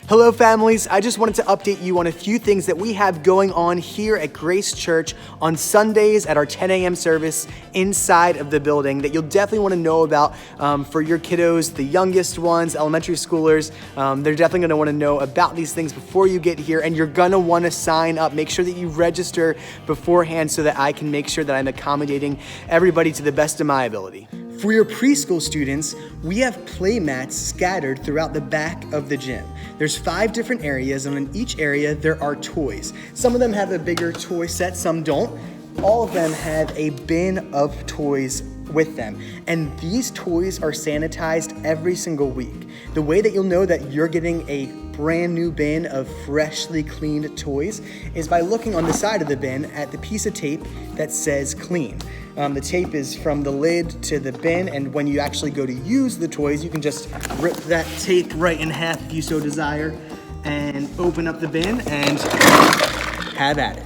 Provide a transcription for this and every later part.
Hello families, I just wanted to update you on a few things that we have going on here at Grace Church on Sundays at our 10 a.m. service inside of the building that you'll definitely want to know about for your kiddos, the youngest ones, elementary schoolers. They're definitely going to want to know about these things before you get here, and you're going to want to sign up. Make sure that you register beforehand so that I can make sure that I'm accommodating everybody to the best of my ability. For your preschool students, we have play mats scattered throughout the back of the gym. There's 5 different areas, and in each area there are toys. Some of them have a bigger toy set, some don't. All of them have a bin of toys with them, and these toys are sanitized every single week. The way that you'll know that you're getting a brand new bin of freshly cleaned toys is by looking on the side of the bin at the piece of tape that says clean. The tape is from the lid to the bin, and when you actually go to use the toys, you can just rip that tape right in half if you so desire and open up the bin and have at it.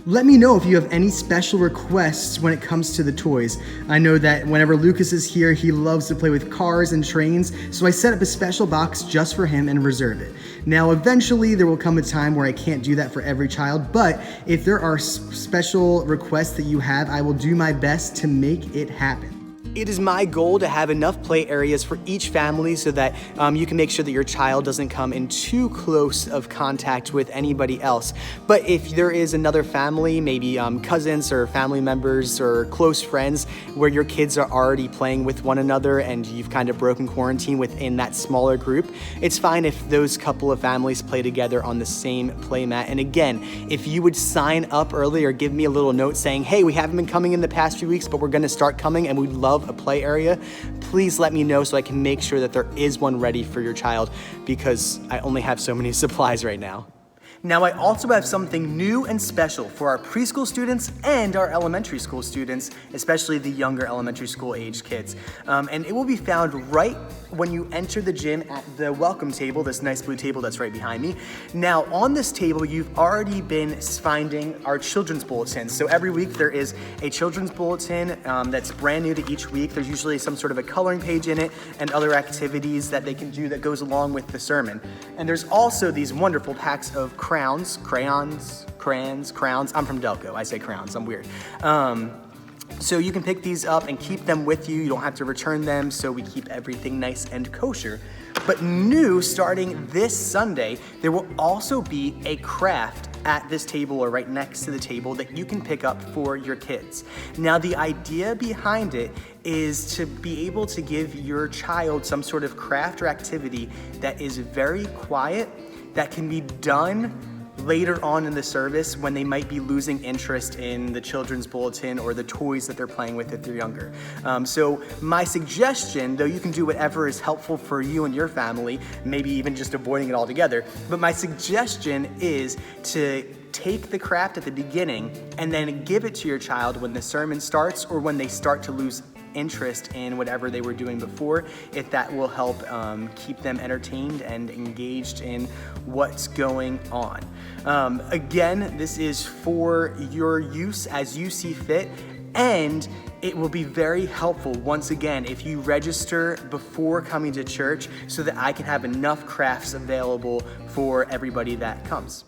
Let me know if you have any special requests when it comes to the toys. I know that whenever Lucas is here, he loves to play with cars and trains, so I set up a special box just for him and reserve it. Now, eventually, there will come a time where I can't do that for every child, but if there are special requests that you have, I will do my best to make it happen. It is my goal to have enough play areas for each family so that you can make sure that your child doesn't come in too close of contact with anybody else. But if there is another family, maybe cousins or family members or close friends where your kids are already playing with one another and you've kind of broken quarantine within that smaller group, it's fine if those couple of families play together on the same play mat. And again, if you would sign up early or give me a little note saying, hey, we haven't been coming in the past few weeks, but we're gonna start coming and we'd love a play area, please let me know so I can make sure that there is one ready for your child, because I only have so many supplies right now. Now, I also have something new and special for our preschool students and our elementary school students, especially the younger elementary school age kids. And it will be found right when you enter the gym at the welcome table, this nice blue table that's right behind me. Now, on this table, you've already been finding our children's bulletins. So every week there is a children's bulletin that's brand new to each week. There's usually some sort of a coloring page in it and other activities that they can do that goes along with the sermon. And there's also these wonderful packs of crayons. I'm from Delco, I say crayons, I'm weird. So you can pick these up and keep them with you. You don't have to return them, so we keep everything nice and kosher. But new, starting this Sunday, there will also be a craft at this table or right next to the table that you can pick up for your kids. Now, the idea behind it is to be able to give your child some sort of craft or activity that is very quiet, that can be done later on in the service when they might be losing interest in the children's bulletin or the toys that they're playing with if they're younger. So my suggestion, though you can do whatever is helpful for you and your family, maybe even just avoiding it altogether, but my suggestion is to take the craft at the beginning and then give it to your child when the sermon starts or when they start to lose interest in whatever they were doing before, if that will help keep them entertained and engaged in what's going on. Again, this is for your use as you see fit, and it will be very helpful, once again, if you register before coming to church so that I can have enough crafts available for everybody that comes.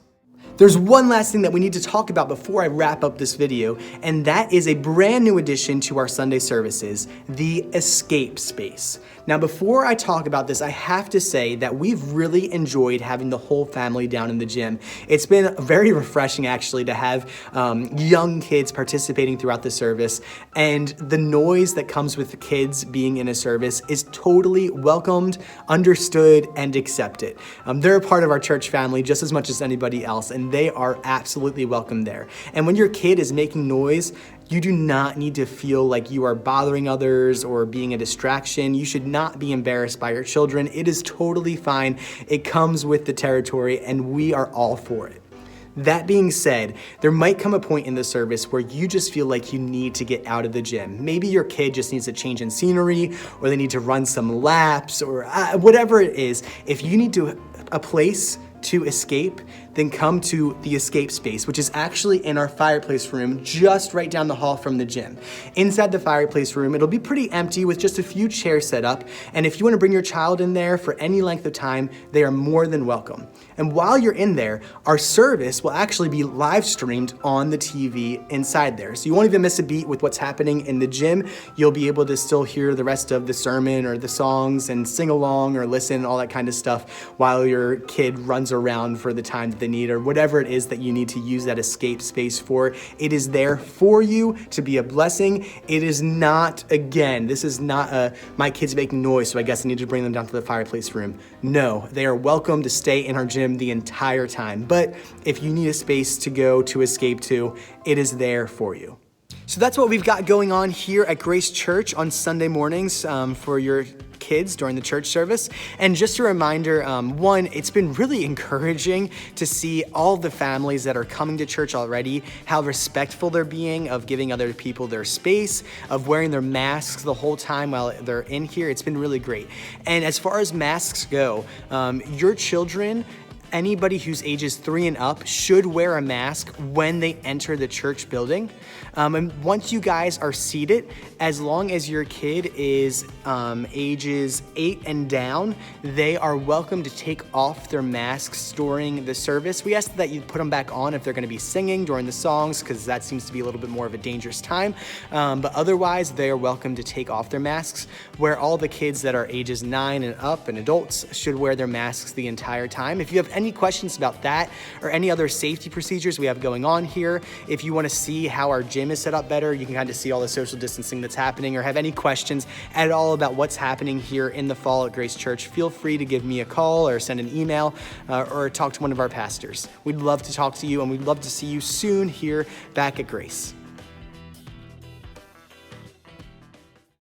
There's one last thing that we need to talk about before I wrap up this video, and that is a brand new addition to our Sunday services, the Escape Space. Now, before I talk about this, I have to say that we've really enjoyed having the whole family down in the gym. It's been very refreshing, actually, to have young kids participating throughout the service, and the noise that comes with the kids being in a service is totally welcomed, understood, and accepted. They're a part of our church family just as much as anybody else, and they are absolutely welcome there. And when your kid is making noise, you do not need to feel like you are bothering others or being a distraction. You should not be embarrassed by your children. It is totally fine. It comes with the territory, and we are all for it. That being said, there might come a point in the service where you just feel like you need to get out of the gym. Maybe your kid just needs a change in scenery, or they need to run some laps, or whatever it is. If you need a place to escape, then come to the escape space, which is actually in our fireplace room, just right down the hall from the gym. Inside the fireplace room, it'll be pretty empty with just a few chairs set up. And if you want to bring your child in there for any length of time, they are more than welcome. And while you're in there, our service will actually be live streamed on the TV inside there. So you won't even miss a beat with what's happening in the gym. You'll be able to still hear the rest of the sermon or the songs and sing along or listen, all that kind of stuff while your kid runs around for the time that they need or whatever it is that you need to use that escape space for. It is there for you to be a blessing. It is not, again, this is not my kids making noise, so I guess I need to bring them down to the fireplace room. No, they are welcome to stay in our gym the entire time. But if you need a space to go to escape to, it is there for you. So that's what we've got going on here at Grace Church on Sunday mornings for your kids during the church service. And just a reminder, one, it's been really encouraging to see all the families that are coming to church already, how respectful they're being of giving other people their space, of wearing their masks the whole time while they're in here. It's been really great. And as far as masks go, your children, anybody who's ages 3 and up should wear a mask when they enter the church building. And once you guys are seated, as long as your kid is ages 8 and down, they are welcome to take off their masks during the service. We ask that you put them back on if they're going to be singing during the songs, because that seems to be a little bit more of a dangerous time. But otherwise, they are welcome to take off their masks, where all the kids that are ages 9 and up and adults should wear their masks the entire time. If you have any questions about that or any other safety procedures we have going on here, if you want to see how our gym is set up better, you can kind of see all the social distancing that's happening, or have any questions at all about what's happening here in the fall at Grace Church, feel free to give me a call or send an email or talk to one of our pastors. We'd love to talk to you, and we'd love to see you soon here back at Grace.